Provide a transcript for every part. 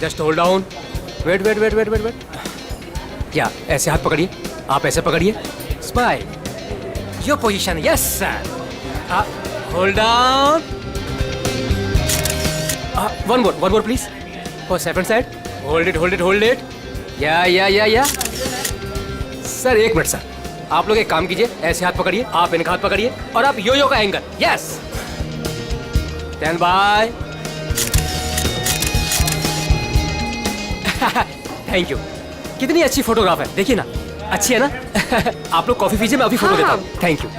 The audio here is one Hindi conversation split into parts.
Just hold down, wait wait wait wait wait wait, या ऐसे हाथ पकड़िए, आप ऐसे पकड़िए, smile, your position, yes sir, hold down, one more please, for second side, hold it hold it hold it, या सर एक मिनट सर, आप लोग एक काम कीजिए, ऐसे हाथ पकड़िए, आप इनका हाथ पकड़िए और आप यो का angle, yes, stand by, thank you. कितनी अच्छी फोटोग्राफ है, देखिए ना, अच्छी है ना। आप लोग कॉफी पीजिए, मैं अभी फोटो देता हूँ। Thank you.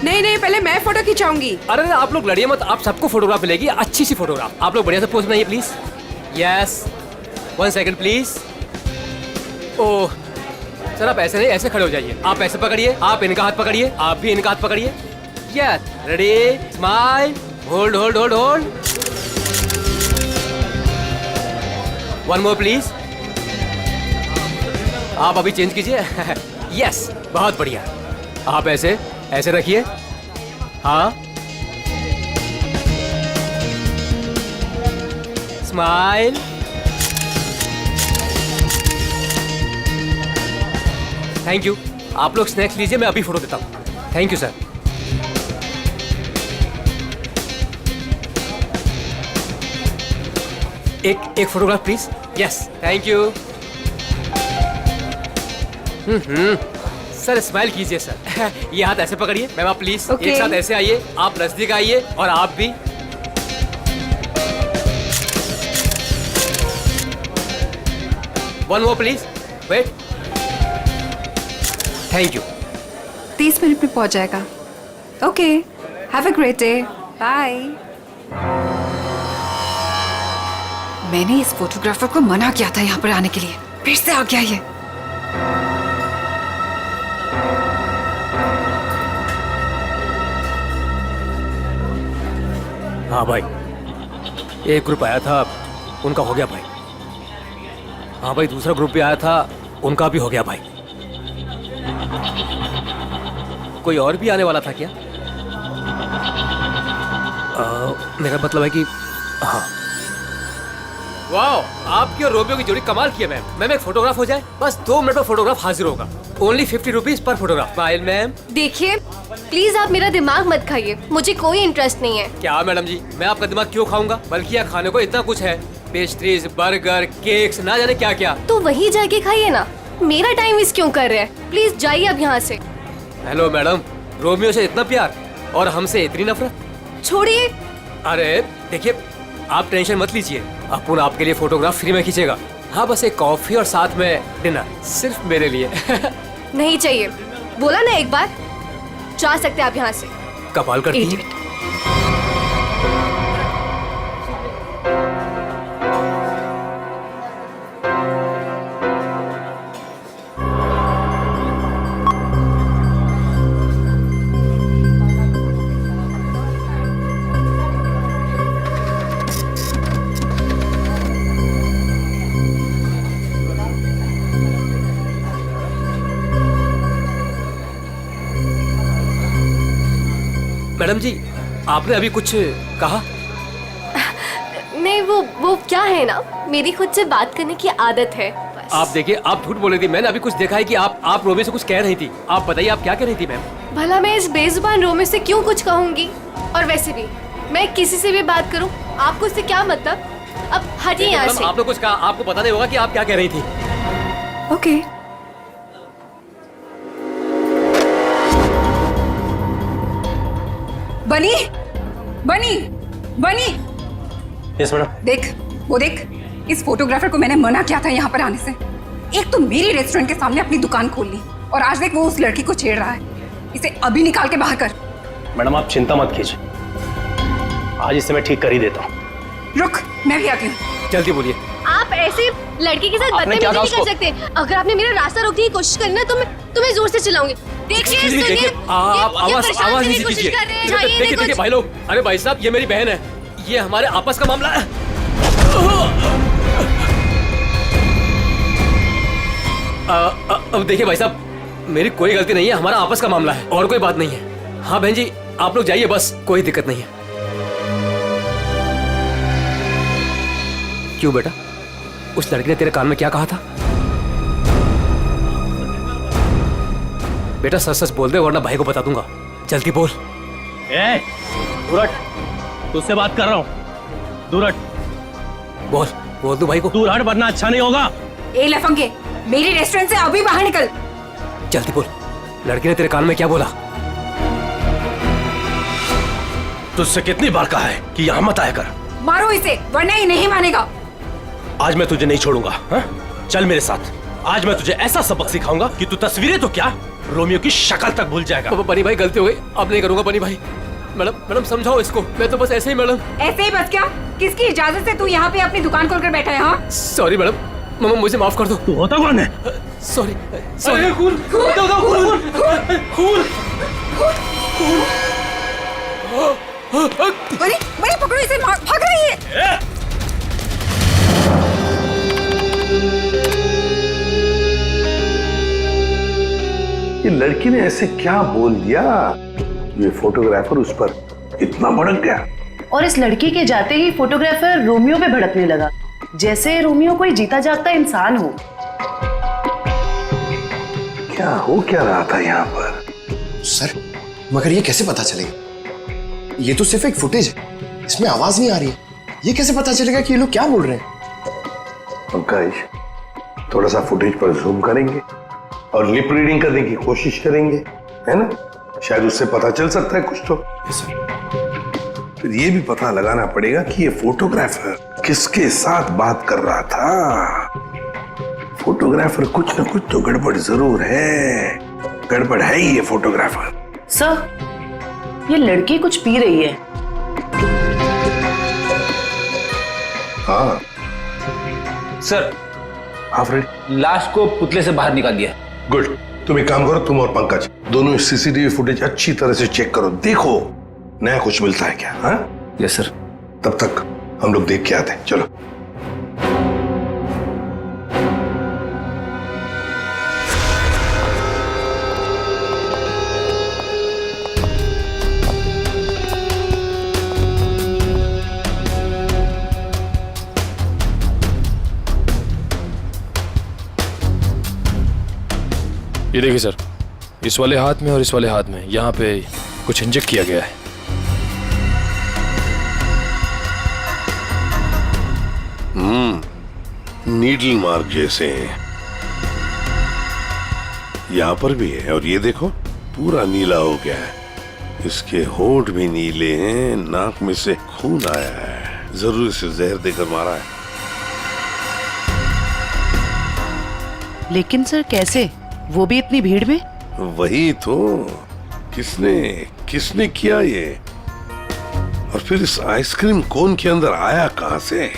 नहीं, पहले मैं फोटो खिंचाऊंगी। अरे आप लोग लड़िए मत, आप सबको फोटोग्राफ मिलेगी, अच्छी सी फोटोग्राफ। आप लोग बढ़िया से पोज बनाइए please. Yes, 1 second please. Oh sir, आप ऐसे नहीं, ऐसे खड़े हो जाइए, आप ऐसे पकड़िए, आप इनका हाथ पकड़िए, आप भी इनका हाथ पकड़िए। Yes, ready, smile, hold hold hold hold, one more please. आप अभी चेंज कीजिए। यस, बहुत बढ़िया। आप ऐसे ऐसे रखिए, हाँ, स्माइल, थैंक यू। आप लोग स्नैक्स लीजिए, मैं अभी फोटो देता हूँ। Thank you sir. एक photograph please. Yes, thank you. Sir smile कीजिए सर। ये हाथ ऐसे पकड़िए, मैम आप प्लीज एक साथ ऐसे आइए, आप नजदीक आइए और आप भी। One more please, wait, thank you. 30 minute में पहुंच जाएगा। Okay, have a great day, bye. मैंने इस फोटोग्राफर को मना किया था यहाँ पर आने के लिए, फिर से आ गया ये। हाँ भाई, एक ग्रुप आया था, उनका हो गया भाई। हाँ भाई, दूसरा ग्रुप भी आया था, उनका भी हो गया भाई। कोई और भी आने वाला था क्या? मेरा मतलब है कि हाँ। वाह, आपकी और रोमियो की जोड़ी कमाल की है मैम। मैम एक फोटोग्राफ हो जाए, बस 2 मिनट में फोटोग्राफ हाजिर होगा। Only 50 rupees per photograph. Smile ma'am. देखिए प्लीज आप मेरा दिमाग मत खाइए, मुझे कोई इंटरेस्ट नहीं है। क्या मैडम जी, मैं आपका दिमाग क्यों खाऊंगा? बल्कि यहाँ खाने को इतना कुछ है, पेस्ट्रीज, बर्गर, केक्स, ना जाने क्या क्या। तो वहीं जाके खाइए ना, मेरा टाइम वेस्ट क्यों कर रहे हैं? प्लीज जाइए अब यहाँ से। हेलो मैडम, रोमियो से इतना प्यार और हमसे इतनी नफरत? छोड़िए। अरे देखिए, आप टेंशन मत लीजिए, अपुन आपके लिए फोटोग्राफ फ्री में खींचेगा। हाँ, बस एक कॉफी और साथ में डिनर, सिर्फ मेरे लिए। नहीं चाहिए, बोला ना एक बार। जा सकते आप यहाँ से। कमाल करती है। मैडम जी, आपने अभी कुछ कहा? नहीं, वो क्या है ना, मेरी खुद से बात करने की आदत है बस। आप देखिए, आप झूठ बोल रही थी। मैंने अभी कुछ देखा है कि आप रोमियो से कुछ कह रही थी। आप बताइए, आप क्या कह रही थी मैम? भला मैं इस बेजुबान रोमियो से क्यों कुछ कहूँगी? और वैसे भी मैं किसी से भी बात करूँ, आपको इससे क्या मतलब? अब हटिए यहाँ से। आपने कुछ कहा, आपको पता नहीं होगा कि आप क्या कह रही थी। ओके। बनी बनी बनी। Yes madam. देख, वो देख, इस फोटोग्राफर को मैंने मना किया था यहाँ पर आने से। एक तो मेरी रेस्टोरेंट के सामने अपनी दुकान खोल ली, और आज देख वो उस लड़की को छेड़ रहा है। इसे अभी निकाल के बाहर कर। मैडम आप चिंता मत कीजिए, आज इसे मैं ठीक कर ही देता हूँ। रुक, मैं भी आती हूँ। जल्दी बोलिए। आप ऐसे लड़की के साथ बदतमीजी नहीं कर सकते। अगर आपने मेरा रास्ता रोकने की कोशिश करी ना, तो मैं जोर से चिल्लाऊंगी। देखिए, देखिए, आप आवाज नहीं कीजिए। देखिए भाई लोग, अरे भाई साहब, ये मेरी बहन है, ये हमारे आपस का मामला है। अब देखिए भाई साहब, मेरी कोई गलती नहीं है, हमारा आपस का मामला है और कोई बात नहीं है। हाँ बहन जी, आप लोग जाइए, बस कोई दिक्कत नहीं है। क्यों बेटा? उस लड़की ने तेरे कान में क्या कहा था? बेटा सच सच बोल दे वरना भाई को बता दूंगा। जल्दी बोल। ए, दूर हट, तुझसे बात कर रहा हूँ। दूर हट। बोल दू भाई को। दूर हट वरना अच्छा नहीं होगा। ए लफंगे, मेरी रेस्टोरेंट से अभी बाहर निकल। जल्दी बोल, लड़की ने तेरे कान में क्या बोला? तुझसे कितनी बार कहा है कि यहाँ मत आया कर। मारो इसे वरना ये नहीं मानेगा। आज मैं तुझे नहीं छोड़ूंगा। हा? चल मेरे साथ। आज मैं तुझे ऐसा सबक सिखाऊंगा कि तू तस्वीरें तो क्या रोमियो की शक्ल तक भूल जाएगा। बनी भाई गलती हो गई, अब नहीं करूंगा। बनी भाई, मैडम समझाओ इसको। मैं तो बस ऐसे ही मैडम। ऐसे ही बस क्या? किसकी इजाजत से तू यहाँ पे अपनी दुकान खोलकर बैठा है? हाँ सॉरी मैडम, मामा मुझे माफ कर दो। तू होता कौन है? सॉरी। बड़ी बड़ी पकड़ो इसे, भाग रही है। ये लड़की ने ऐसे क्या बोल दिया? ये फोटोग्राफर उस पर इतना भड़क गया। और इस लड़की के जाते ही फोटोग्राफर रोमियो पे भड़कने लगा, जैसे रोमियो कोई जीता जागता इंसान हो। क्या हो क्या रहा था यहाँ पर? सर, मगर ये कैसे पता चलेगा? ये तो सिर्फ एक फुटेज है, इसमें आवाज नहीं आ रही है। ये कैसे पता चलेगा कि ये लोग क्या बोल रहे हैं? पंकज, थोड़ा सा फुटेज पर जूम करेंगे और लिप रीडिंग करने की कोशिश करेंगे, है ना? शायद उससे पता चल सकता है कुछ तो। फिर ये भी पता लगाना पड़ेगा कि ये फोटोग्राफर किसके साथ बात कर रहा था। फोटोग्राफर कुछ न कुछ तो गड़बड़ जरूर है। गड़बड़ है ही ये फोटोग्राफर। सर, ये लड़की कुछ पी रही है। हाँ सर, फ्रेड, लाश को पुतले से बाहर निकाल दिया। गुड। तुम एक काम करो, तुम और पंकज दोनों सीसीटीवी फुटेज अच्छी तरह से चेक करो, देखो नया कुछ मिलता है क्या। हाँ यस सर। तब तक हम लोग देख के आते हैं। चलो। ये देखिए सर, इस वाले हाथ में और इस वाले हाथ में यहाँ पे कुछ इंजेक्ट किया गया है। नीडल मार्क जैसे हैं। यहाँ पर भी है और ये देखो पूरा नीला हो गया है। इसके होंठ भी नीले हैं, नाक में से खून आया है। जरूर इसे जहर देकर मारा है। लेकिन सर कैसे, वो भी इतनी भीड़ में? वही तो, किसने किसने किया ये? और फिर इस आइसक्रीम कोन के अंदर आया कहां से?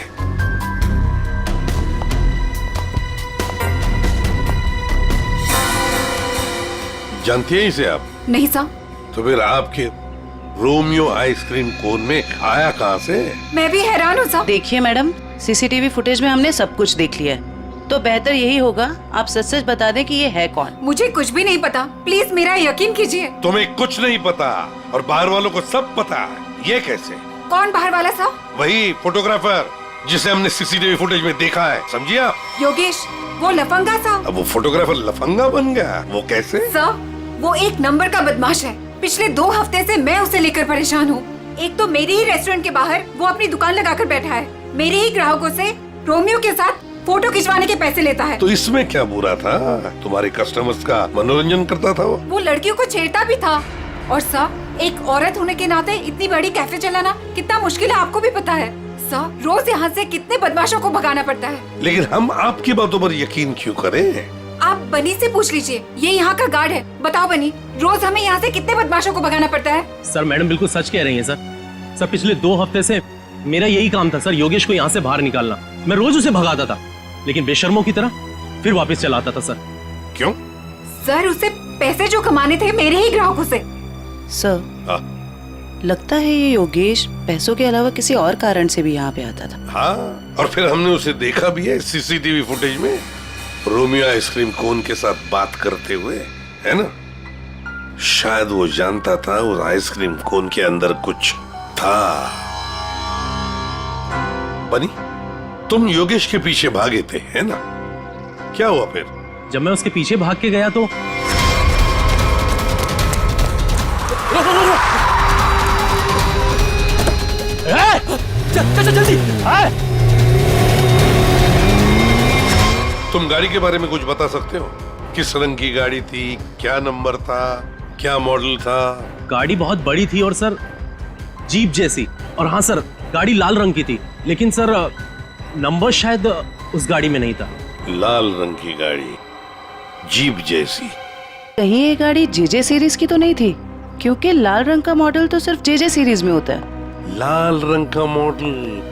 जानती है इसे आप? नहीं सर। तो फिर आपके रोमियो आइसक्रीम कोन में आया कहां से? मैं भी हैरान हूँ सर। देखिए मैडम, सीसीटीवी फुटेज में हमने सब कुछ देख लिया है, तो बेहतर यही होगा आप सच सच बता दें कि ये है कौन। मुझे कुछ भी नहीं पता, प्लीज मेरा यकीन कीजिए। तुम्हें कुछ नहीं पता और बाहर वालों को सब पता है। ये कैसे? कौन बाहर वाला सर? वही फोटोग्राफर जिसे हमने सीसीटीवी फुटेज में देखा है, समझिए आप? योगेश, वो लफंगा सा। अब वो फोटोग्राफर लफंगा बन गया? वो कैसे? सर, वो एक नंबर का बदमाश है। पिछले 2 हफ्ते से मैं उसे लेकर परेशान हूँ। एक तो मेरे ही रेस्टोरेंट के बाहर वो अपनी दुकान लगाकर बैठा है, मेरे ही ग्राहकों से रोमियो के साथ फोटो खिंचवाने के पैसे लेता है। तो इसमें क्या बुरा था? तुम्हारे कस्टमर्स का मनोरंजन करता था वो लड़कियों को छेड़ता भी था। और सर, एक औरत होने के नाते इतनी बड़ी कैफे चलाना कितना मुश्किल है, आपको भी पता है। सर, रोज यहाँ से कितने बदमाशों को भगाना पड़ता है। लेकिन हम आपकी बातों पर यकीन क्यों करें? आप बनी से पूछ लीजिए, ये यहाँ का गार्ड है। बताओ बनी, रोज हमें यहाँ से कितने बदमाशों को भगाना पड़ता है? सर, मैडम बिल्कुल सच कह रही हैं सर। सर, पिछले 2 हफ्ते से मेरा यही काम था सर, योगेश को यहाँ से बाहर निकालना। मैं रोज उसे भगाता था, लेकिन बेशर्मों की तरह फिर वापस चला आता था सर। क्यों? सर, उसे पैसे जो कमाने थे मेरे ही ग्राहकों से। सर, लगता है ये योगेश पैसों के अलावा किसी और कारण से भी यहाँ पे आता था। हाँ, और फिर हमने उसे देखा भी है सीसीटीवी फुटेज में, रोमियो आइसक्रीम कोन के साथ बात करते हुए, है ना? शायद वो जानता था उस आइसक्रीम कोन के अंदर कुछ था। बनी, तुम योगेश के पीछे भागे थे, है ना? क्या हुआ फिर? जब मैं उसके पीछे भाग के गया तो चल जल्दी। तुम गाड़ी के बारे में कुछ बता सकते हो? किस रंग की गाड़ी थी, क्या नंबर था, क्या मॉडल था? गाड़ी बहुत बड़ी थी और सर जीप जैसी। और हाँ सर, गाड़ी लाल रंग की थी, लेकिन सर नंबर शायद उस गाड़ी में नहीं था। लाल रंग की गाड़ी, जीप जैसी। कहीं ये गाड़ी जेजे सीरीज की तो नहीं थी? क्योंकि लाल रंग का मॉडल तो सिर्फ जेजे सीरीज में होता है। लाल रंग का मॉडल,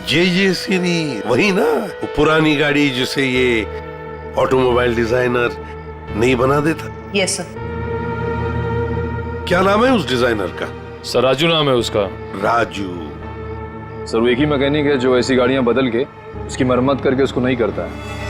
जे सीरीज, वही ना? वो पुरानी गाड़ी जिसे ये ऑटोमोबाइल डिजाइनर नहीं बना देता। Yes sir. क्या नाम है उस डिजाइनर का? सर राजू नाम है उसका। राजू। सर वो एक ही मैकेनिक है जो ऐसी गाड़ियां बदल के उसकी मरम्मत करके उसको नहीं करता है।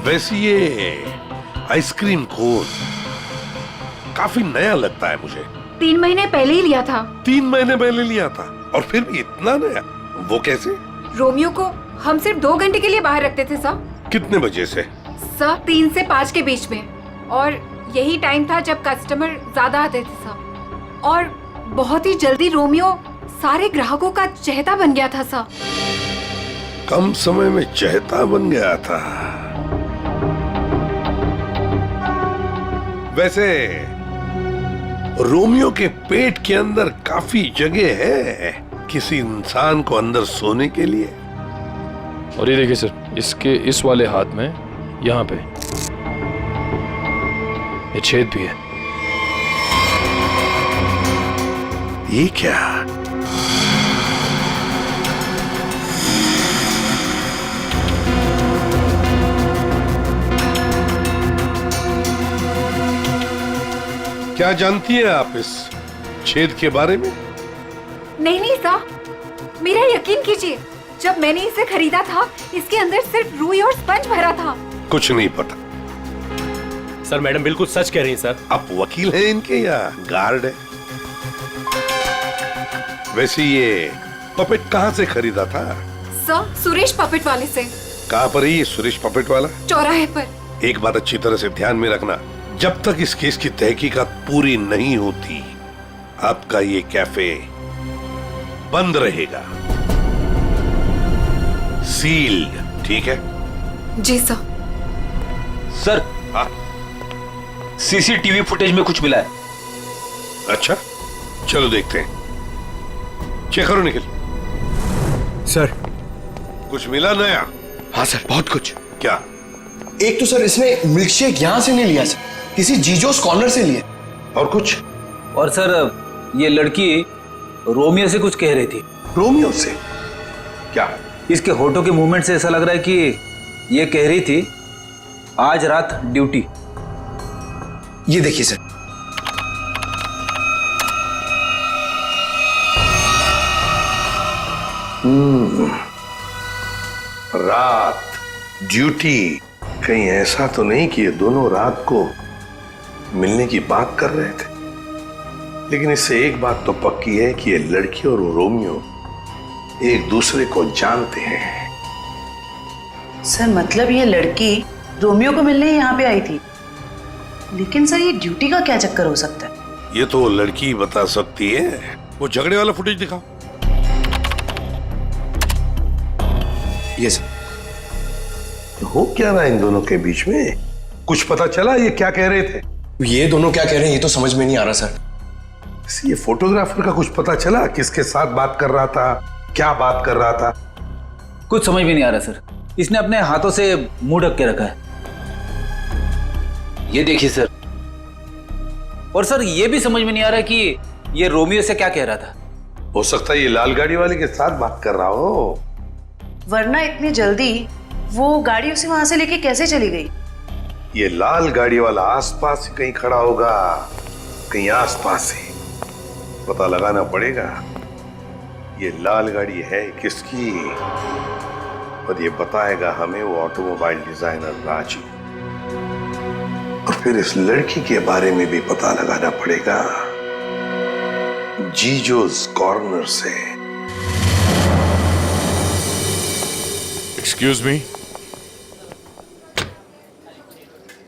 वैसे ये आइसक्रीम कोन काफी नया लगता है मुझे। 3 महीने पहले ही लिया था। 3 महीने पहले लिया था और फिर भी इतना नया? वो कैसे? रोमियो को हम सिर्फ 2 घंटे के लिए बाहर रखते थे सर। कितने बजे से? सर 3 से 5 के बीच में, और यही टाइम था जब कस्टमर ज्यादा आते थे सर। और बहुत ही जल्दी रोमियो सारे ग्राहकों का चहेता बन गया था सर। कम समय में चहेता बन गया था। वैसे रोमियो के पेट के अंदर काफी जगह है किसी इंसान को अंदर सोने के लिए। और ये देखिए सर, इसके इस वाले हाथ में यहाँ पे ये छेद भी है। ये क्या? क्या जानती है आप इस छेद के बारे में? नहीं नहीं सर, मेरा यकीन कीजिए, जब मैंने इसे खरीदा था इसके अंदर सिर्फ रुई और स्पंज भरा था। कुछ नहीं पता। सर मैडम बिल्कुल सच कह रही हैं सर। आप वकील हैं इनके या गार्ड है? वैसे ये पपेट कहाँ से खरीदा था? सर सुरेश पपेट वाले से। कहाँ पर है ये सुरेश पपेट वाला? चौराहे पर। एक बात अच्छी तरह से ध्यान में रखना, जब तक इस केस की तहकीकात पूरी नहीं होती आपका ये कैफे बंद रहेगा, सील्ड, ठीक है? जी सर। सर हाँ? सीसीटीवी फुटेज में कुछ मिला है। अच्छा, चलो देखते हैं। चेक करो निखिल। सर। कुछ मिला नया? हाँ सर, बहुत कुछ। क्या? एक तो सर इसने मिल्कशेक यहां से नहीं लिया सर, किसी जीजोस कॉर्नर से लिए। और कुछ? और सर ये लड़की रोमियो से कुछ कह रही थी। रोमियो से? क्या? इसके होठों के मूवमेंट से ऐसा लग रहा है कि ये कह रही थी आज रात ड्यूटी। ये देखिए सर। रात ड्यूटी, कहीं ऐसा तो नहीं कि ये दोनों रात को मिलने की बात कर रहे थे? लेकिन इससे एक बात तो पक्की है कि ये लड़की और रोमियो एक दूसरे को जानते हैं। सर मतलब ये लड़की रोमियो को मिलने यहाँ पे आई थी, लेकिन सर ये ड्यूटी का क्या चक्कर हो सकता है? ये तो लड़की ही बता सकती है। वो झगड़े वाला फुटेज दिखाओ। ये सर। हो क्या रहा है इन दोनों के बीच में? कुछ पता चला ये क्या कह रहे थे? ये दोनों क्या कह रहे हैं ये तो समझ में नहीं आ रहा सर। ये फोटोग्राफर का कुछ पता चला? किसके साथ बात कर रहा था, क्या बात कर रहा था? कुछ समझ में नहीं आ रहा सर। इसने अपने हाथों से मुंह ढक के रखा है। ये देखिए सर। और सर ये भी समझ में नहीं आ रहा कि ये रोमियो से क्या कह रहा था। हो सकता है ये लाल गाड़ी वाले के साथ बात कर रहा हो। वरना इतनी जल्दी वो गाड़ी उसे वहां से लेके कैसे चली गई? ये लाल गाड़ी वाला आसपास ही कहीं खड़ा होगा, कहीं आसपास ही। पता लगाना पड़ेगा ये लाल गाड़ी है किसकी, और ये बताएगा हमें वो ऑटोमोबाइल डिजाइनर राजू। और फिर इस लड़की के बारे में भी पता लगाना पड़ेगा जीजोस कॉर्नर से। Excuse me.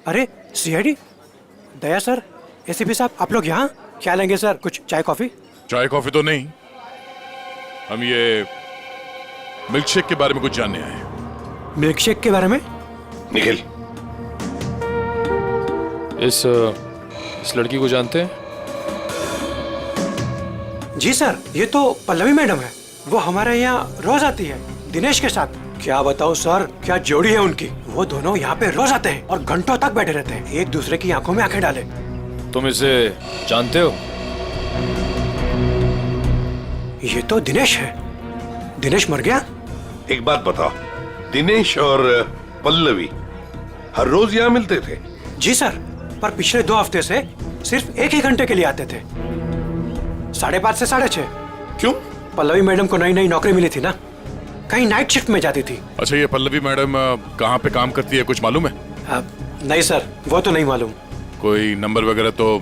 अरे सीआईडी दया सर, एसीपी साहब, आप लोग यहाँ क्या लेंगे सर? कुछ चाय कॉफी? चाय कॉफी तो नहीं, हम ये मिल्क शेक के बारे में कुछ जानने आए हैं। मिल्क शेक के बारे में? निखिल, इस लड़की को जानते हैं? जी सर, ये तो पल्लवी मैडम है। वो हमारे यहाँ रोज आती है दिनेश के साथ। क्या बताऊं सर, क्या जोड़ी है उनकी। वो दोनों यहाँ पे रोज आते हैं और घंटों तक बैठे रहते हैं, एक दूसरे की आंखों में आंखें डाले। तुम इसे जानते हो? ये तो दिनेश है। दिनेश मर गया? एक बात बताओ, दिनेश और पल्लवी हर रोज यहाँ मिलते थे? जी सर, पर पिछले 2 हफ्ते से सिर्फ एक ही घंटे के लिए आते थे, 5:30 से 6:30। क्यों? पल्लवी मैडम को नई नई नौकरी मिली थी ना, कहीं नाइट शिफ्ट में जाती थी। अच्छा, ये पल्लवी मैडम कहाँ पे काम करती है, कुछ मालूम है? नहीं सर, वो तो नहीं मालूम। कोई नंबर वगैरह तो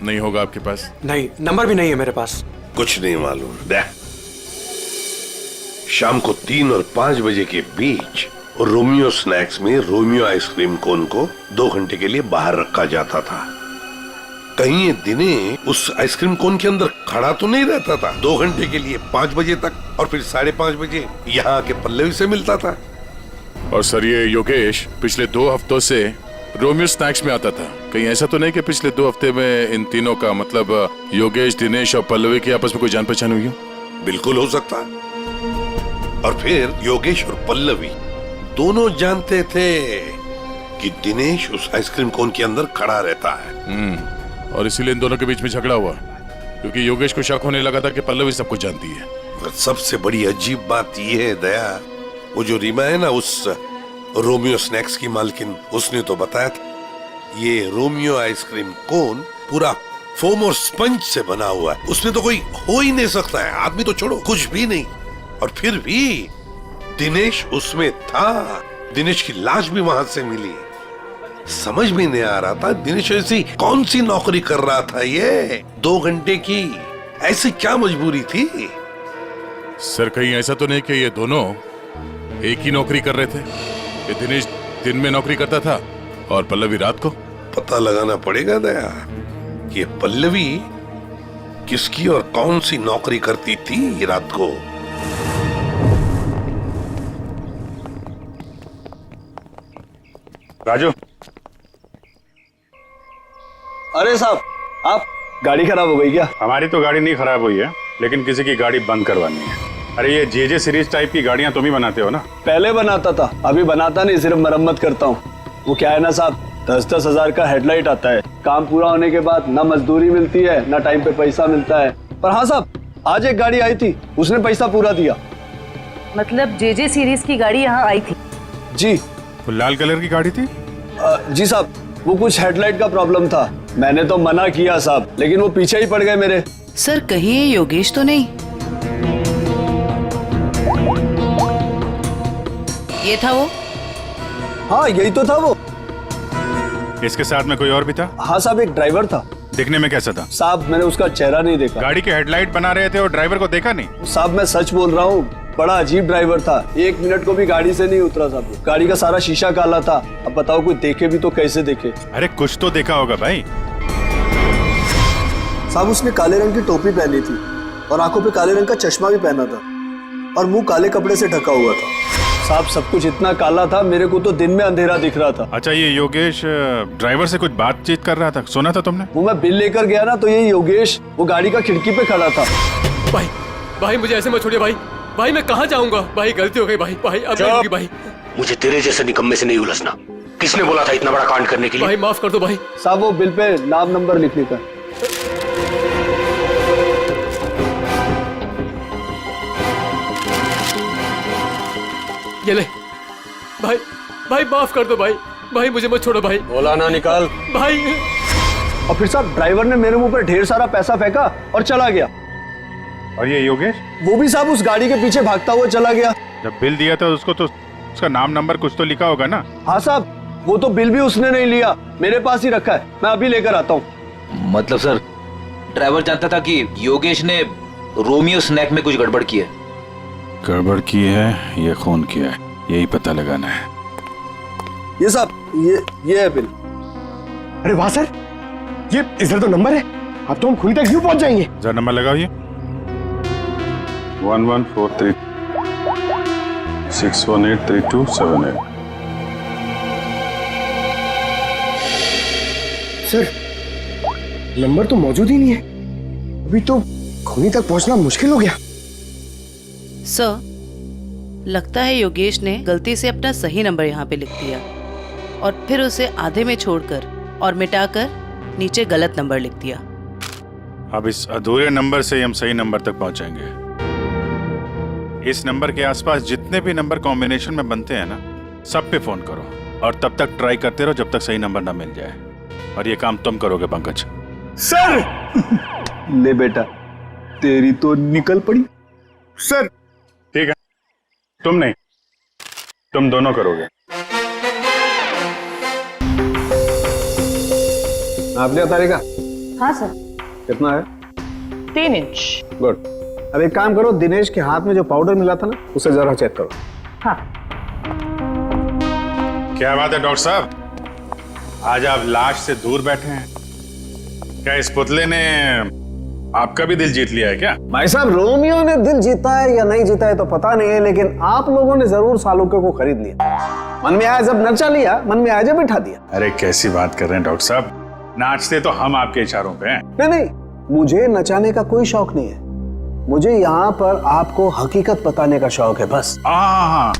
नहीं होगा आपके पास? नहीं, नंबर भी नहीं है मेरे पास। कुछ नहीं मालूम। देख, शाम को 3 और 5 बजे के बीच रोमियो स्नैक्स में रोमियो आइसक्रीम कोन को 2 घंटे के लिए बाहर रखा जाता था। कहीं ये दिनेश उस आइसक्रीम कोन के अंदर खड़ा तो नहीं रहता था 2 घंटे के लिए 5 बजे तक, और फिर 5:30 बजे यहाँ आके पल्लवी से मिलता था। और सर, ये योगेश पिछले 2 हफ्तों से रोमियो स्नैक्स में आता था। कहीं ऐसा तो नहीं कि पिछले 2 हफ्ते में इन तीनों का, मतलब योगेश, दिनेश और पल्लवी की आपस में कोई जान पहचान हुई हो? बिल्कुल हो सकता है। और फिर योगेश और पल्लवी दोनों जानते थे कि दिनेश उस आइसक्रीम कोन के अंदर खड़ा रहता है। और इसीलिए इन दोनों के बीच में झगड़ा हुआ, क्योंकि योगेश को शक होने लगा था कि पल्लवी सब कुछ जानती है। और सबसे बड़ी अजीब बात यह है दया, वो जो रीमा है ना, उस रोमियो स्नैक्स की मालकिन, उसने तो बताया था ये रोमियो आइसक्रीम कोन पूरा फोम और स्पंज से बना हुआ है, उसमें तो कोई हो ही नहीं सकता है, आदमी तो छोड़ो, कुछ भी नहीं। और फिर भी दिनेश उसमें था, दिनेश की लाश भी वहां से मिली। समझ में नहीं आ रहा था दिनेश ऐसी कौन सी नौकरी कर रहा था, ये 2 घंटे की ऐसी क्या मजबूरी थी? सर, कहीं ऐसा तो नहीं कि ये दोनों एक ही नौकरी कर रहे थे? ये दिनेश दिन में नौकरी करता था और पल्लवी रात को? पता लगाना पड़ेगा दया कि पल्लवी किसकी और कौन सी नौकरी करती थी रात को। राजू। अरे साहब, आप, गाड़ी खराब हो गई क्या? हमारी तो गाड़ी नहीं खराब हुई है, लेकिन किसी की गाड़ी बंद करवानी है। अरे ये जे सीरीज टाइप की गाड़ियां तुम ही बनाते हो ना? पहले बनाता था, अभी बनाता नहीं, सिर्फ मरम्मत करता हूँ। वो क्या है ना साहब, 10-10 हजार का हेडलाइट आता है, काम पूरा होने के बाद ना मजदूरी मिलती है ना टाइम पे पैसा मिलता है। पर हाँ साहब, आज एक गाड़ी आई थी, उसने पैसा पूरा दिया। मतलब जे सीरीज की गाड़ी यहाँ आई थी? जी। वो लाल कलर की गाड़ी थी? जी साहब, वो कुछ हेडलाइट का प्रॉब्लम था, मैंने तो मना किया साहब, लेकिन वो पीछे ही पड़ गए मेरे। सर, कहीं ये योगेश तो नहीं? ये था वो? हाँ, यही तो था वो। इसके साथ में कोई और भी था? हाँ साहब, एक ड्राइवर था। दिखने में कैसा था? साहब, मैंने उसका चेहरा नहीं देखा। गाड़ी के हेडलाइट बना रहे थे और ड्राइवर को देखा नहीं? साहब, मैं सच बोल रहा हूँ, बड़ा अजीब ड्राइवर था, 1 मिनट को भी गाड़ी से नहीं उतरा साहब। गाड़ी का सारा शीशा काला था। अब बताओ, कोई देखे भी तो कैसे देखे? अरे कुछ तो देखा होगा भाई। साहब, उसने काले रंग की टोपी पहनी थी और आंखों पे काले रंग का चश्मा भी पहना था और मुंह काले कपड़े से ढका हुआ था। साहब, सब कुछ इतना काला था, मेरे को तो दिन में अंधेरा दिख रहा था। अच्छा, ये योगेश ड्राइवर से कुछ बातचीत कर रहा था, सुना था तुमने? वो मैं बिल लेकर गया ना, तो ये योगेश वो गाड़ी का खिड़की पे खड़ा था। भाई मुझे ऐसे मत छोड़िए भाई, मैं कहाँ जाऊंगा? भाई गलती हो गई भाई, अब नहीं होगी भाई। मुझे तेरे जैसे निकम्मे से नहीं उलझना। किसने बोला था इतना बड़ा कांड करने के लिए? भाई माफ कर दो भाई। साहब, वो बिल पे नाम नंबर लिखने का। ये ले भाई माफ कर दो भाई, मुझे मत छोड़ो भाई। बोला ना, निकाल भाई। और फिर साहब, ड्राइवर ने मेरे मुंह पर ढेर सारा पैसा फेंका और चला गया। और ये योगेश? वो भी साहब उस गाड़ी के पीछे भागता हुआ चला गया। जब बिल दिया था उसको तो उसका नाम नंबर कुछ तो लिखा होगा ना? हाँ साहब, वो तो बिल भी उसने नहीं लिया, मेरे पास ही रखा है, मैं अभी लेकर आता हूँ। मतलब सर, ड्राइवर जानता था कि योगेश ने रोमियो स्नैक में कुछ गड़बड़ की है। गड़बड़ की है, ये खून किया है, यही पता लगाना है। ये साहब, ये है बिल। अरे वाह सर, ये इधर तो नंबर है, अब तो हम खूनी तक यूं पहुंच जाएंगे। जरा नंबर लगाओ ये 1143 6183278। सर नंबर तो मौजूद ही नहीं है, अभी तो खूनी तक पहुंचना मुश्किल हो गया। सर, लगता है योगेश ने गलती से अपना सही नंबर यहाँ पे लिख दिया और फिर उसे आधे में छोड़कर और मिटाकर नीचे गलत नंबर लिख दिया। अब इस अधूरे नंबर से हम सही नंबर तक पहुंचेंगे। इस नंबर के आसपास जितने भी नंबर कॉम्बिनेशन में बनते हैं ना, सब पे फोन करो और तब तक ट्राई करते रहो जब तक सही नंबर ना मिल जाए। और ये काम तुम करोगे पंकज। सर ले बेटा, तेरी तो निकल पड़ी। सर ठीक है, तुम नहीं, तुम दोनों करोगे। आप लिया तारिका? हाँ सर। कितना है? 3 इंच। गुड। अब एक काम करो, दिनेश के हाथ में जो पाउडर मिला था ना, उसे जरा चेक करो। हाँ। क्या बात है डॉक्टर साहब, आज आप लाश से दूर बैठे हैं। क्या इस पुतले ने आपका भी दिल जीत लिया है क्या? भाई साहब, रोमियो ने दिल जीता है या नहीं जीता है तो पता नहीं है, लेकिन आप लोगों ने जरूर सालुके को खरीद लिया। मन में आया जब नचा लिया, मन में आया जब बिठा दिया। अरे कैसी बात कर रहे हैं डॉक्टर साहब, नाचते तो हम आपके इशारों पे हैं। नहीं नहीं, मुझे नचाने का कोई शौक नहीं है, मुझे यहाँ पर आपको हकीकत बताने का शौक है बस। हाँ,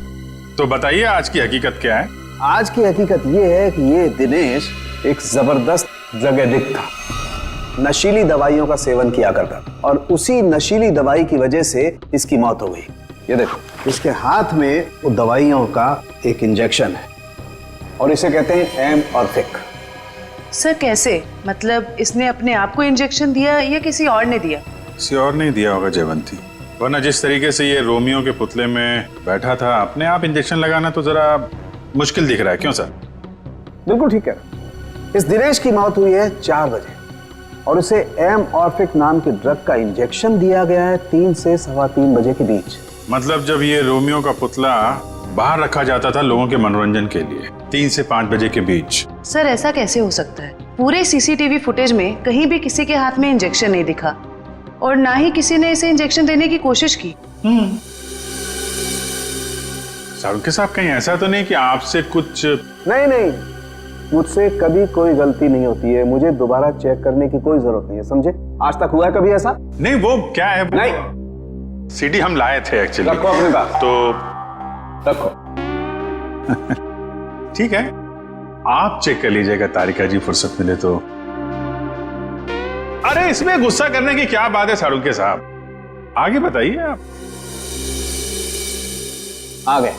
तो बताइए आज की हकीकत क्या है? आज की हकीकत ये है कि ये दिनेश एक जबरदस्त ड्रग एडिक्ट था, नशीली दवाइयों का सेवन किया करता था और उसी नशीली दवाई की वजह से इसकी मौत हो गई। ये देखो, इसके हाथ में वो दवाइयों का एक इंजेक्शन है और इसे कहते हैं एम ऑर्फिक। सर कैसे? मतलब इसने अपने आप को इंजेक्शन दिया या किसी और ने दिया? किसी और नहीं दिया होगा जयवंती, वरना जिस तरीके से ये रोमियो के पुतले में बैठा था, अपने आप इंजेक्शन लगाना तो जरा मुश्किल दिख रहा है। क्यों सर? बिल्कुल ठीक है। इस दिनेश की मौत हुई है 4 बजे और उसे एम ऑर्फिक नाम की ड्रग का इंजेक्शन दिया गया है 3 से 3:15 बजे के बीच। मतलब जब ये रोमियो का पुतला बाहर रखा जाता था लोगों के मनोरंजन के लिए, 3 से 5 बजे के बीच। सर ऐसा कैसे हो सकता है? पूरे सीसीटीवी फुटेज में कहीं भी किसी के हाथ में इंजेक्शन नहीं दिखा और ना ही किसी ने इसे इंजेक्शन देने की कोशिश की। सारुके साहब, कहीं ऐसा तो नहीं कि आपसे कुछ? नहीं, मुझसे कभी कोई गलती नहीं होती है, मुझे दोबारा चेक करने की कोई जरूरत नहीं है, समझे? आज तक हुआ है कभी ऐसा? नहीं, वो क्या है? नहीं, सीडी हम लाए थे एक्चुअली। रखो अपने पास। तो रखो। ठीक है, आप चेक कर लीजिएगा तारिका जी, फुर्सत मिले तो। अरे इसमें गुस्सा करने की क्या बात है सारुके साहब, आगे बताइए आप। आ गए।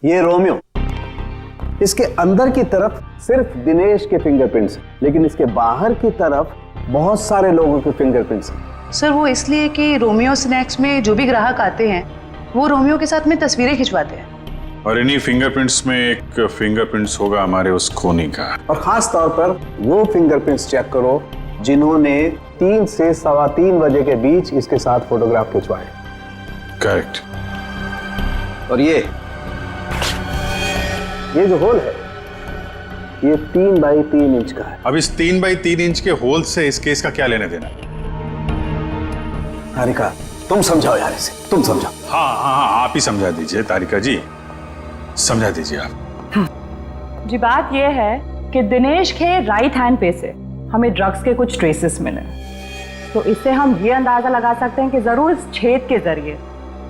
ये रोमियो, इसके अंदर की तरफ सिर्फ दिनेश के फिंगरप्रिंट्स हैं, लेकिन इसके बाहर की तरफ बहुत सारे लोगों के फिंगरप्रिंट्स हैं। सर वो इसलिए कि रोमियो स्नैक्स में जो भी ग्राहक आते हैं वो रोमियो के साथ में तस्वीरें खिंचवाते हैं और इन्हीं फिंगरप्रिंट्स में एक फिंगरप्रिंट्स होगा हमारे उस खूनी का। और खास तौर पर वो फिंगरप्रिंट्स चेक करो जिन्होंने 3 से 3:15 बजे के बीच इसके साथ फोटोग्राफ खिंचवाए। करेक्ट। और ये जो होल है, ये 3 बाई 3 इंच का है। अब इस 3 बाई 3 इंच के होल से इस केस का क्या लेने देना? तारिका, तुम समझाओ यार इसे, तुम समझाओ। हाँ, आप ही समझा दीजिए तारिका जी, समझा दीजिए आप। जी बात यह है कि दिनेश के राइट हैंड पे से हमें ड्रग्स के कुछ ट्रेसेस मिले, तो इससे हम ये अंदाजा लगा सकते हैं कि जरूर इस छेद के जरिए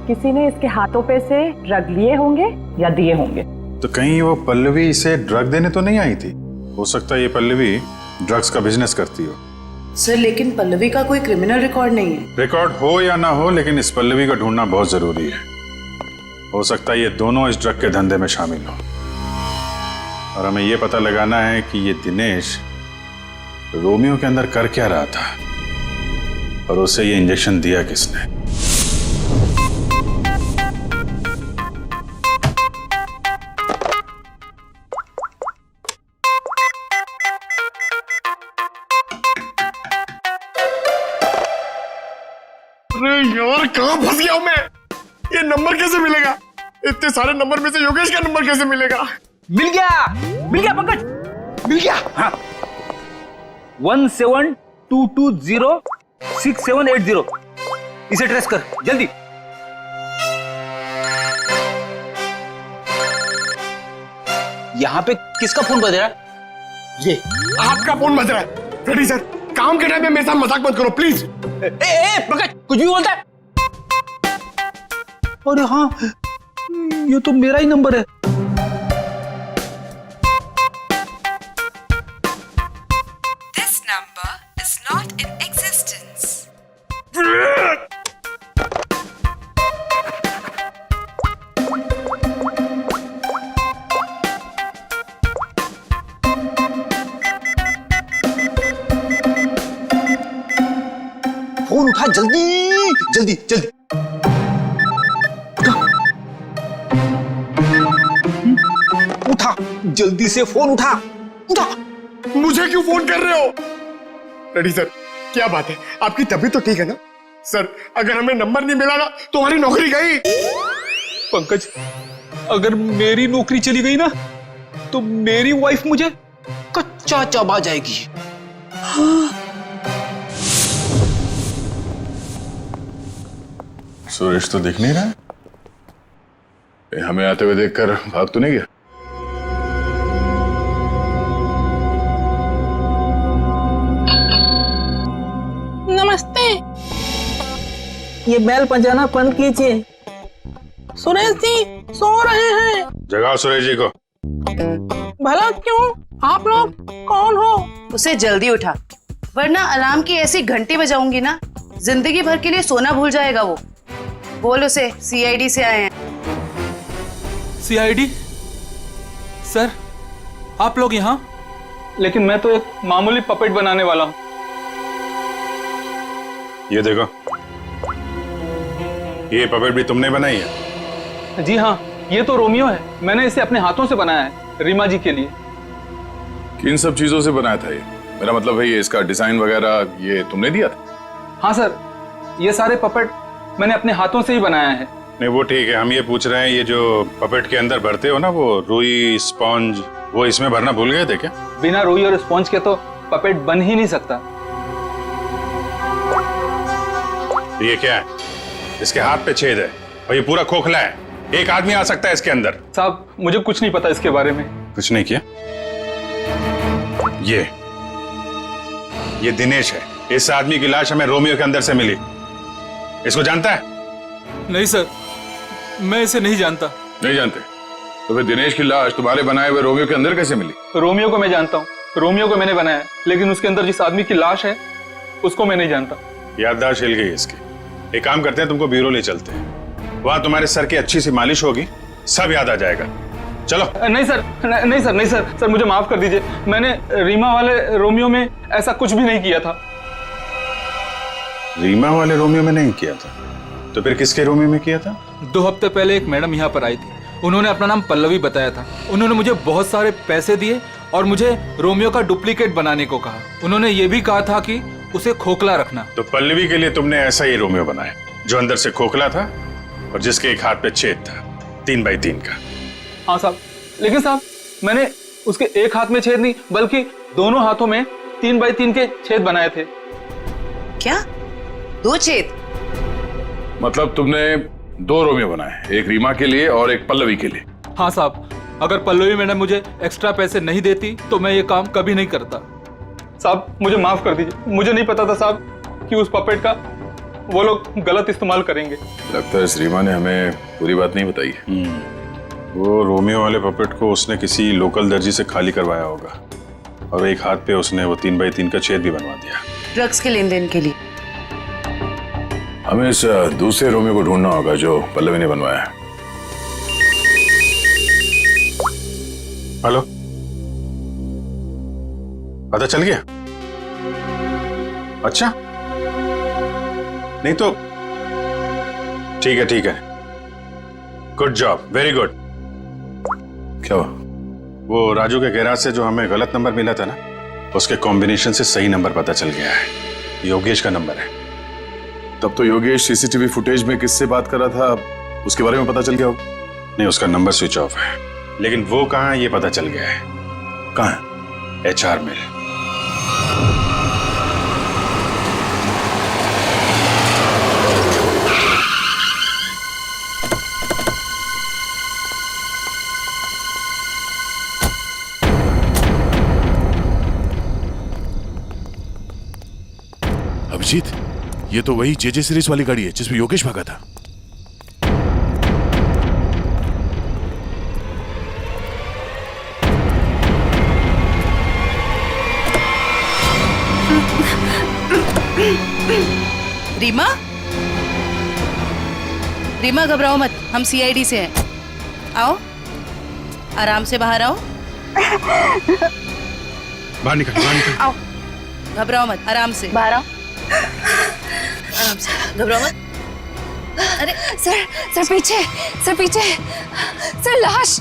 किसी ने इसके हाथों पे से ड्रग लिए होंगे या दिए होंगे। तो कहीं वो पल्लवी इसे ड्रग देने तो नहीं आई थी? हो सकता है ये पल्लवी ड्रग्स का बिजनेस करती हो। सर लेकिन पल्लवी का कोई क्रिमिनल रिकॉर्ड नहीं है। रिकॉर्ड हो या ना हो, लेकिन इस पल्लवी को ढूंढना बहुत जरूरी है। हो सकता है ये दोनों इस ड्रग के धंधे में शामिल हो और हमें ये पता लगाना है कि ये दिनेश रोमियो के अंदर कर क्या रहा था और उसे ये इंजेक्शन दिया किसने? अरे यार कहाँ फंस गया हूं मैं? ये नंबर कैसे मिलेगा? इतने सारे नंबर में से योगेश का नंबर कैसे मिलेगा? मिल गया पंकज, मिल गया। हाँ 17220670, इसे ट्रेस कर जल्दी। यहाँ पे किसका फोन बज रहा है? ये आपका फोन बज रहा है। रेडी सर, काम के टाइम में मेरे साथ मजाक मत करो प्लीज। पंकज कुछ भी बोलता है। अरे हाँ, ये तो मेरा ही नंबर है। This number is not in existence. Phone उठा जल्दी जल्दी जल्दी। उठा जल्दी से फोन उठा। मुझे क्यों फोन कर रहे हो? रेडी सर, क्या बात है? आपकी तबीयत तो ठीक है ना? सर अगर हमें नंबर नहीं मिला ना तो हमारी नौकरी गई। पंकज, अगर मेरी नौकरी चली गई ना तो मेरी वाइफ मुझे कच्चा चबा जाएगी। सुरेश तो दिख नहीं रहा है। हमें आते हुए देखकर भाग तो नहीं गया? नमस्ते, ये बैल बजाना बंद कीजिए। सुरेश जी सो रहे हैं। जगाओ सुरेश जी को। भला क्यों? आप लोग कौन हो? उसे जल्दी उठा, वरना अलार्म की ऐसी घंटी बजाऊंगी ना, जिंदगी भर के लिए सोना भूल जाएगा वो। बोल उसे सीआईडी से आए हैं। सीआईडी? सर आप लोग यहाँ? लेकिन मैं तो एक मामूली पपेट बनाने वाला हूँ। ये देखो, ये पपेट भी तुमने बनाई है? जी हाँ, ये तो रोमियो है। मैंने इसे अपने हाथों से बनाया है, रीमा जी के लिए। किन सब चीजों से बनाया था ये? मेरा मतलब है ये इसका डिजाइन वगैरह ये तुमने दिया था? हाँ सर, ये सारे पपेट मैंने अपने हाथों से ही बनाया है। नहीं वो ठीक है, हम ये पूछ रहे हैं ये जो पपेट के अंदर भरते हो ना, वो रुई स्पॉन्ज, वो इसमें भरना भूल गए थे क्या? बिना रुई और स्पॉन्ज के तो पपेट बन ही नहीं सकता। ये क्या है? इसके हाथ पे छेद है और ये पूरा खोखला है। एक आदमी आ सकता है इसके अंदर। साहब मुझे कुछ नहीं पता इसके बारे में। कुछ नहीं किया? ये दिनेश है। इस आदमी की लाश हमें रोमियो के अंदर से मिली। इसको जानता है? नहीं सर, मैं इसे नहीं जानता। नहीं जानते? तो फिर दिनेश की लाश तुम्हारे बनाए हुए रोमियो के अंदर कैसे मिली? रोमियो को मैं जानता हूँ, रोमियो को मैंने बनाया, लेकिन उसके अंदर जिस आदमी की लाश है उसको मैं नहीं जानता। याददाश्त हिल गई इसकी। एक काम करते हैं, तुमको ब्यूरो ले चलते हैं। वहां तुम्हारे सर की अच्छी सी मालिश होगी, सब याद आ जाएगा। चलो। नहीं सर, नहीं सर, नहीं सर, सर मुझे माफ कर दीजिए। मैंने रीमा वाले रोमियो में ऐसा कुछ भी नहीं किया था। रीमा वाले रोमियो में नहीं किया था? तो फिर किसके रोमियो में किया था? 2 हफ्ते पहले एक मैडम यहाँ पर आई थी। उन्होंने अपना नाम पल्लवी बताया था। उन्होंने मुझे बहुत सारे पैसे दिए और मुझे रोमियो का डुप्लीकेट बनाने को कहा। उन्होंने ये भी कहा था कि उसे खोखला रखना। तो पल्लवी के लिए तुमने ऐसा ही रोमियो बनाया जो अंदर से खोखला था और जिसके एक हाथ पे छेद था 3 बाई 3 का। हाँ साहब, लेकिन साहब मैंने उसके एक हाथ में छेद नहीं बल्कि दोनों हाथों में 3 बाई 3 के छेद बनाए थे। क्या? 2 छेद? मतलब तुमने 2 रोमियो बनाए, एक रीमा के लिए और एक पल्लवी के लिए? हाँ साहब, अगर पल्लवी मैडम मुझे एक्स्ट्रा पैसे नहीं देती तो मैं ये काम कभी नहीं करता। साहब मुझे माफ कर दीजिए, मुझे नहीं पता था साहब कि उस पपेट का वो लोग गलत इस्तेमाल करेंगे। लगता है इस रीमा ने हमें पूरी बात नहीं बताई है। वो रोमियो वाले पपेट को उसने किसी लोकल दर्जी से खाली करवाया होगा और एक हाथ पे उसने वो 3 बाई 3 का छेद भी बनवा दिया। ड्रग्स के लेन देन के लिए। हमें इस दूसरे रोमियो को ढूंढना होगा जो पल्लवी ने बनवाया है। हेलो, पता चल गया? अच्छा, नहीं तो ठीक है, गुड जॉब, वेरी गुड। क्या हुआ? वो राजू के गैराज से जो हमें गलत नंबर मिला था ना, उसके कॉम्बिनेशन से सही नंबर पता चल गया है। योगेश का नंबर है। तब तो योगेश सीसीटीवी फुटेज में किससे बात कर रहा था उसके बारे में पता चल गया होगा? नहीं, उसका नंबर स्विच ऑफ है, लेकिन वो कहाँ है ये पता चल गया है। कहाँ है? HR मिल। अभिजीत, ये तो वही JJ सीरीज वाली गाड़ी है जिसमें योगेश भागा था। रीमा, रीमा घबराओ मत, हम CID से हैं। आओ, आराम से बाहर आओ। बाहर निकल। आओ, घबराओ मत, आराम से बाहर आओ। आराम से, घबराओ मत। अरे सर पीछे, सर लाश।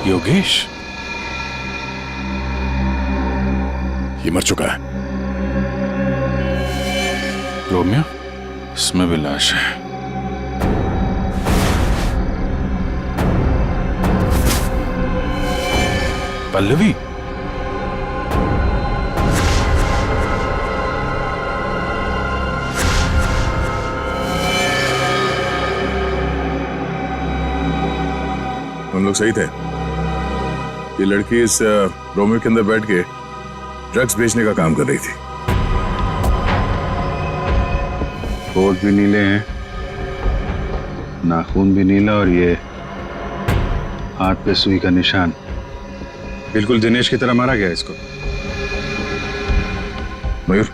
योगेश ये मर चुका है। रोमियो, इसमें भी लाश है। पल्लवी, हम लोग सही थे। ये लड़की इस रोमियो के अंदर बैठ के ड्रग्स बेचने का काम कर रही थी। होठ भी नीले हैं, नाखून भी नीला, और ये हाथ पे सुई का निशान। बिल्कुल दिनेश की तरह मारा गया इसको। मयूर,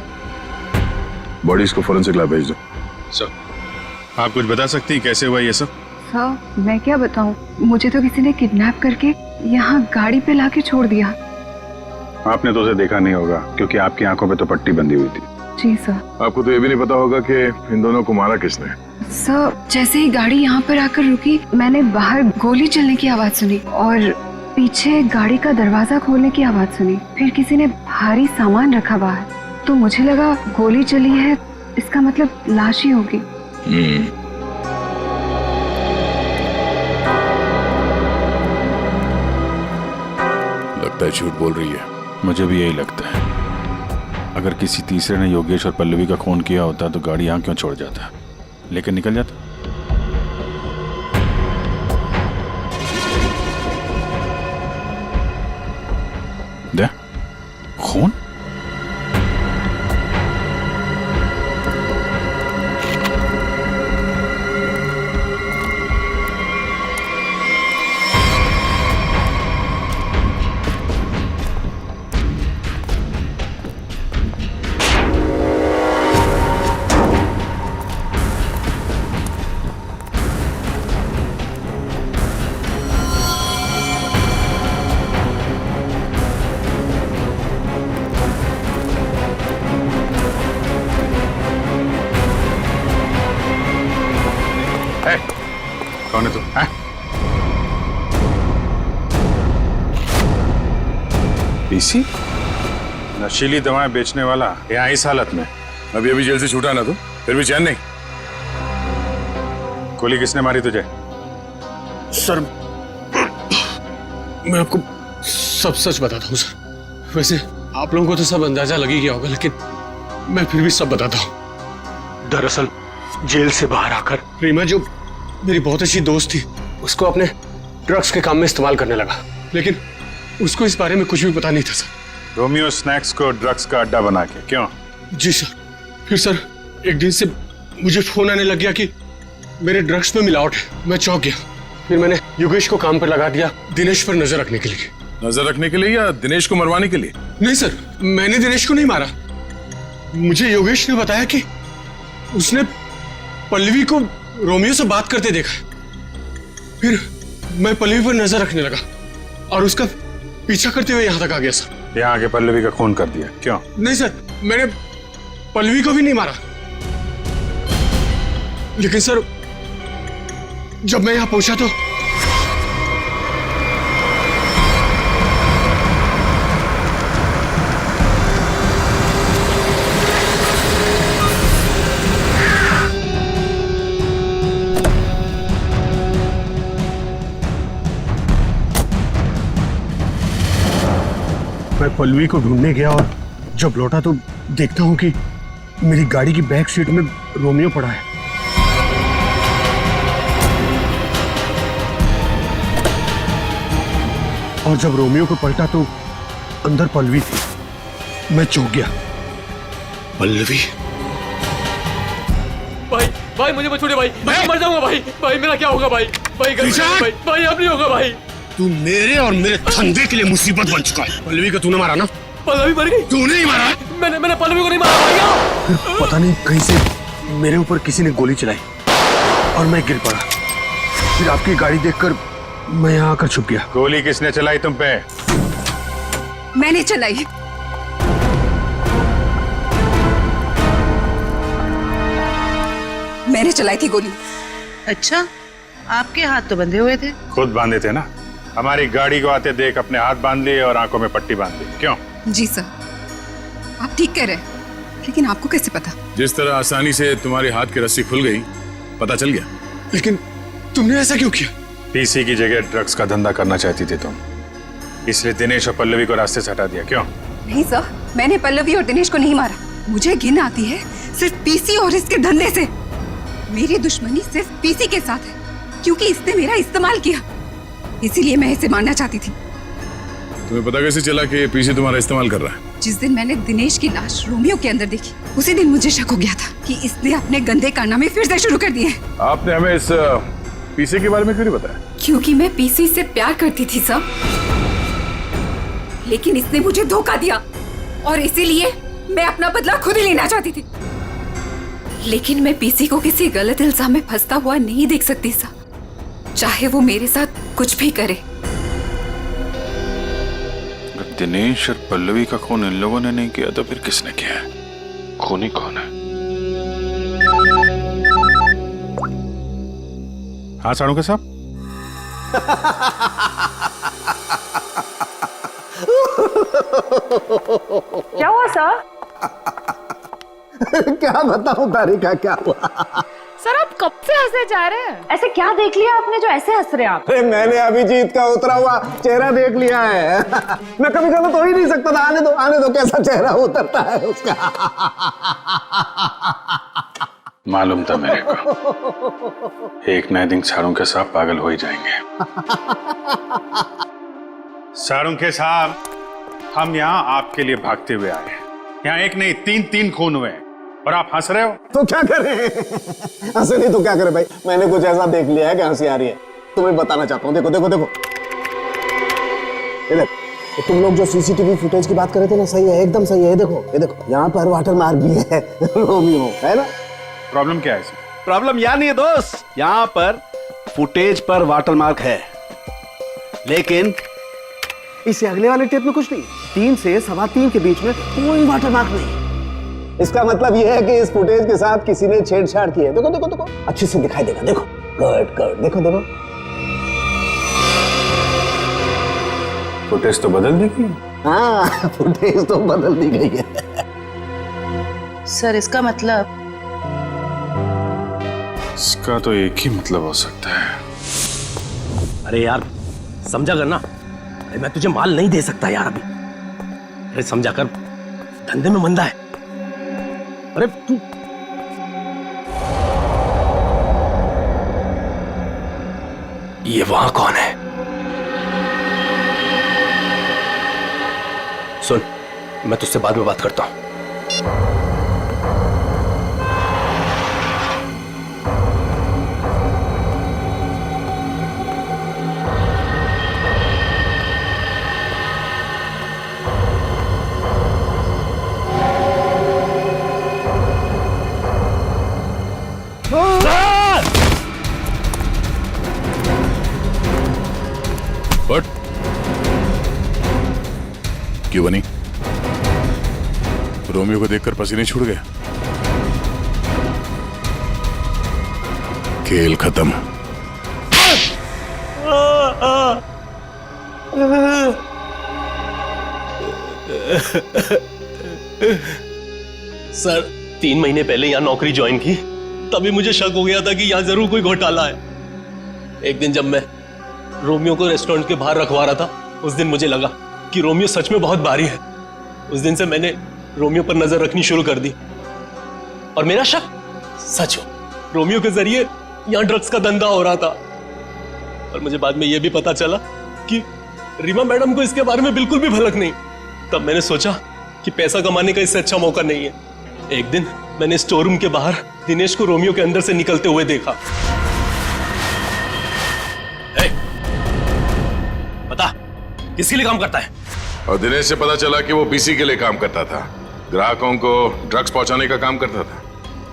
बॉडी इसको फोरेंसिक लैब भेज दो। सर, आप कुछ बता सकती हैं कैसे हुआ ये सब? सर मैं क्या बताऊं, मुझे तो किसी ने किडनैप करके यहाँ गाड़ी पे लाके छोड़ दिया। आपने तो उसे देखा नहीं होगा क्योंकि आपकी आंखों पे तो पट्टी बंधी हुई थी। जी सर। आपको तो ये भी नहीं पता होगा कि इन दोनों को मारा किसने। सर जैसे ही गाड़ी यहाँ पर आकर रुकी, मैंने बाहर गोली चलने की आवाज सुनी और पीछे गाड़ी का दरवाजा खोलने की आवाज सुनी। फिर किसी ने भारी सामान रखा बाहर, तो मुझे लगा गोली चली है, इसका मतलब लाश ही होगी। लगता है झूठ बोल रही है। मुझे भी यही लगता है। अगर किसी तीसरे ने योगेश और पल्लवी का खून किया होता तो गाड़ी यहाँ क्यों छोड़ जाता, लेकिन निकल जाता। दे खून। कौन है तू? पीसी? नशीली दवाएं बेचने वाला यहाँ इस हालत में? अभी अभी जेल से छूटा ना तू, फिर भी चैन नहीं। गोली किसने मारी तुझे? सर मैं आपको सब सच बताता हूँ सर। वैसे आप लोगों को तो सब अंदाजा लग ही गया होगा, लेकिन मैं फिर भी सब बताता हूँ। दरअसल जेल से बाहर आकर रीमा, जो मेरी बहुत अच्छी दोस्त थी, उसको अपने ड्रग्स के काम में इस्तेमाल करने लगा, लेकिन उसको इस बारे में कुछ भी पता नहीं था सर। रोमियो स्नैक्स को ड्रग्स का अड्डा बना के? क्यों? जी सर। फिर सर एक दिन से मुझे फोन आने लग गया कि मेरे ड्रग्स में मिलावट है। मैं चौंक गया। फिर मैंने योगेश को काम पर लगा दिया, दिनेश पर नजर रखने के लिए। नजर रखने के लिए या दिनेश को मरवाने के लिए? नहीं सर, मैंने दिनेश को नहीं मारा। मुझे योगेश ने बताया कि उसने पल्लवी को रोमियो से बात करते देखा। फिर मैं पल्लवी पर नजर रखने लगा और उसका पीछा करते हुए यहाँ तक आ गया सर। यहाँ आके पल्लवी का खून कर दिया क्यों? नहीं सर, मैंने पल्लवी को भी नहीं मारा, लेकिन सर जब मैं यहाँ पहुंचा तो मैं पल्लवी को ढूंढने गया और जब लौटा तो देखता हूं कि मेरी गाड़ी की बैक सीट में रोमियो पड़ा है। और जब रोमियो को पलटा तो अंदर पल्लवी थी। मैं चौंक गया। पल्लवी? भाई भाई मुझे मत छोड़िए भाई, मैं मर जाऊंगा भाई। भाई मेरा क्या होगा भाई? भाई भाई भाई अब नहीं होगा भाई। तू मेरे और मेरे धंधे के लिए मुसीबत बन चुका है। पल्लवी को तूने मारा ना? पल्लवी मर गई? तूने ही मारा? मैंने पल्लवी को नहीं मारा भाई। फिर पता नहीं कहीं से मेरे ऊपर किसी ने गोली चलाई और मैं गिर पड़ा। फिर आपकी गाड़ी देखकर मैं यहाँ आकर छुप गया। गोली किसने चलाई तुम पे? मैंने चलाई। मैंने चलाई थी गोली। अच्छा, आपके हाथ तो बंधे हुए थे। खुद बांधे थे ना। हमारी गाड़ी को आते देख अपने हाथ बांध लिए और आंखों में पट्टी बांध ली। क्यों? जी सर, आप ठीक कह रहे हैं, लेकिन आपको कैसे पता? जिस तरह आसानी से तुम्हारे हाथ की रस्सी खुल गई, पता चल गया। लेकिन तुमने ऐसा क्यों किया? पीसी की जगह ड्रग्स का धंधा करना चाहती थी तुम, इसलिए दिनेश और पल्लवी को रास्ते से हटा दिया। क्यों? नहीं सर, मैंने पल्लवी और दिनेश को नहीं मारा। मुझे घिन आती है सिर्फ पीसी और इसके धंधे से। मेरी दुश्मनी सिर्फ पीसी के साथ है क्योंकि इसने मेरा इस्तेमाल किया, इसीलिए मैं इसे मारना चाहती थी। तुम्हें पता कैसे चला कि पीसी तुम्हारा इस्तेमाल कर रहा है? जिस दिन मैंने दिनेश की लाश रोमियो के अंदर देखी, उसी दिन मुझे शक हो गया था कि इसने अपने गंदे कारनामे फिर से शुरू कर दिए। आपने हमें इस पीसी के बारे में क्यों नहीं बताया? क्योंकि मैं पीसी से प्यार करती थी सर, लेकिन इसने मुझे धोखा दिया और इसीलिए मैं अपना बदला खुद ही लेना चाहती थी। लेकिन मैं पीसी को किसी गलत इल्जाम में फंसता हुआ नहीं देख सकती सर, चाहे वो मेरे साथ कुछ भी करे। दिनेश और पल्लवी का खून इन लोगों ने नहीं किया तो फिर किसने किया है? खूनी कौन है? हाँ साड़ू के साहब। क्या हुआ सर? क्या बताऊं तारिका, क्या हुआ? सर आप कब से हंसे जा रहे हैं? ऐसे क्या देख लिया आपने जो ऐसे हंस रहे हैं आप? अरे मैंने अभिजीत का उतरा हुआ चेहरा देख लिया है। मैं कभी गलत हो ही नहीं सकता था। आने दो कैसा चेहरा उतरता है उसका। मालूम था मेरे को, एक नए दिन साड़ू के साहब पागल हो ही जाएंगे। साड़ू के साहब, हम यहाँ आपके लिए भागते हुए आए हैं। यहाँ एक नहीं तीन खून हुए और आप हंस रहे हो। तो क्या करें? हंसे नहीं तो क्या करें भाई? मैंने कुछ ऐसा देख लिया है कि हंसी आ रही है। तुम्हें बताना चाहता हूँ। देखो देखो देखो, ये देखो, तुम लोग जो सीसीटीवी फुटेज की बात कर रहे थे ना, सही है, एकदम सही है। ये देखो यहाँ पर वाटर मार्क भी है रोमियो, है ना? प्रॉब्लम क्या है इसमें? प्रॉब्लम यहाँ नहीं है दोस्त, यहाँ पर फुटेज पर वाटर मार्क है, लेकिन इससे अगले वाले टेप में कुछ नहीं। 3 से 3:15 के बीच में कोई वाटर मार्क नहीं। इसका मतलब यह है कि इस फुटेज के साथ किसी ने छेड़छाड़ की है। देखो देखो देखो, अच्छे से दिखाई देगा। देखो कट देखो देखो, फुटेज तो बदल दी गई। हाँ, फुटेज तो बदल दी गई है। सर इसका मतलब? इसका तो एक ही मतलब हो सकता है। अरे यार समझा कर ना, अरे मैं तुझे माल नहीं दे सकता यार अभी। अरे समझा कर, धंधे में मंदा है। अरे तू ये वहां कौन है? सुन, मैं तुझसे बाद में बात करता हूं। What? क्यों बनी? रोमियो को देखकर पसीने छूट गए? खेल खत्म। सर 3 महीने पहले यहाँ नौकरी ज्वाइन की, तभी मुझे शक हो गया था कि यहाँ जरूर कोई घोटाला है। एक दिन जब मैं रोमियो को रेस्टोरेंट के बाहर रखवा रहा था, उस दिन मुझे लगा कि रोमियो सच में बहुत भारी है। उस दिन से मैंने रोमियो पर नजर रखनी शुरू कर दी और मेरा शक सच हो। रोमियो के जरिए यहाँ ड्रग्स का धंधा हो रहा था। और मुझे बाद में यह भी पता चला कि रीमा मैडम को इसके बारे में बिल्कुल भी भनक नहीं। तब मैंने सोचा कि पैसा कमाने का इससे अच्छा मौका नहीं है। एक दिन मैंने स्टोर रूम के बाहर दिनेश को रोमियो के अंदर से निकलते हुए देखा। बता, किसके लिए काम करता है? और दिनेश से पता चला कि वो पीसी के लिए काम करता था, ग्राहकों को ड्रग्स पहुंचाने का काम करता था।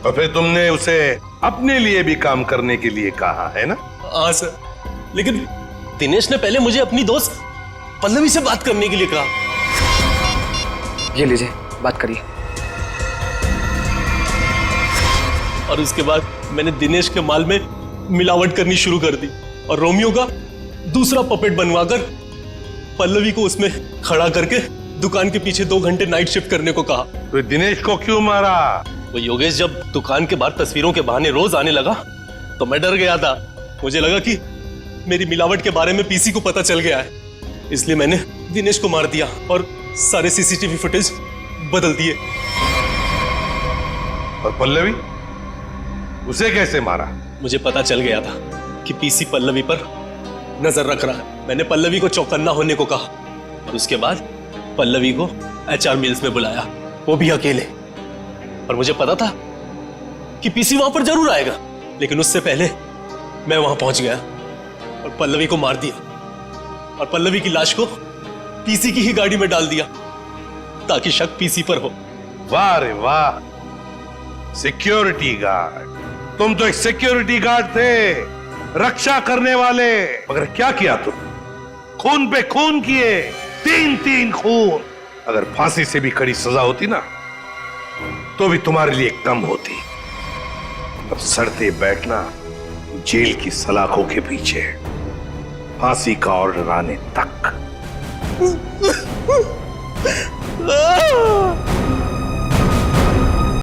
और फिर तुमने उसे अपने लिए भी काम करने के लिए कहा है ना? हाँ सर, लेकिन दिनेश ने पहले मुझे अपनी दोस्त पल्लवी से बात करने के लिए कहा। ये लीजिए, बात करिए। और उसके बाद मैंने दिनेश के माल में मिलावट करनी शुरू कर दी और रोमियो का दूसरा पपेट बनवाकर पल्लवी को उसमें खड़ा करके दुकान के पीछे 2 घंटे नाइट शिफ्ट करने को कहा। तो दिनेश को क्यों मारा? वो योगेश जब दुकान के बाहर तस्वीरों के बहाने रोज आने लगा तो मैं डर गया था। मुझे लगा कि मेरी मिलावट के बारे में पीसी को पता चल गया है, इसलिए मैंने दिनेश को मार दिया और सारे सीसीटीवी फुटेज बदल दिए। और पल्लवी, उसे कैसे मारा? मुझे पता चल गया था कि पीसी पल्लवी पर नजर रख रहा है। मैंने पल्लवी को चौकन्ना होने को कहा और उसके बाद पल्लवी को एचआर मिल्स में बुलाया, वो भी अकेले। और मुझे पता था कि पीसी वहां पर जरूर आएगा, लेकिन उससे पहले मैं वहां पहुंच गया और पल्लवी को मार दिया और पल्लवी की लाश को पीसी की ही गाड़ी में डाल दिया ताकि शक पीसी पर हो। वाह रे वाह, सिक्योरिटी गार्ड! तुम तो एक सिक्योरिटी गार्ड थे, रक्षा करने वाले। मगर क्या किया तुम? खून पे खून किए, 3 खून। अगर फांसी से भी कड़ी सजा होती ना तो भी तुम्हारे लिए कम होती। अब सड़ते बैठना जेल की सलाखों के पीछे, फांसी का ऑर्डर आने तक।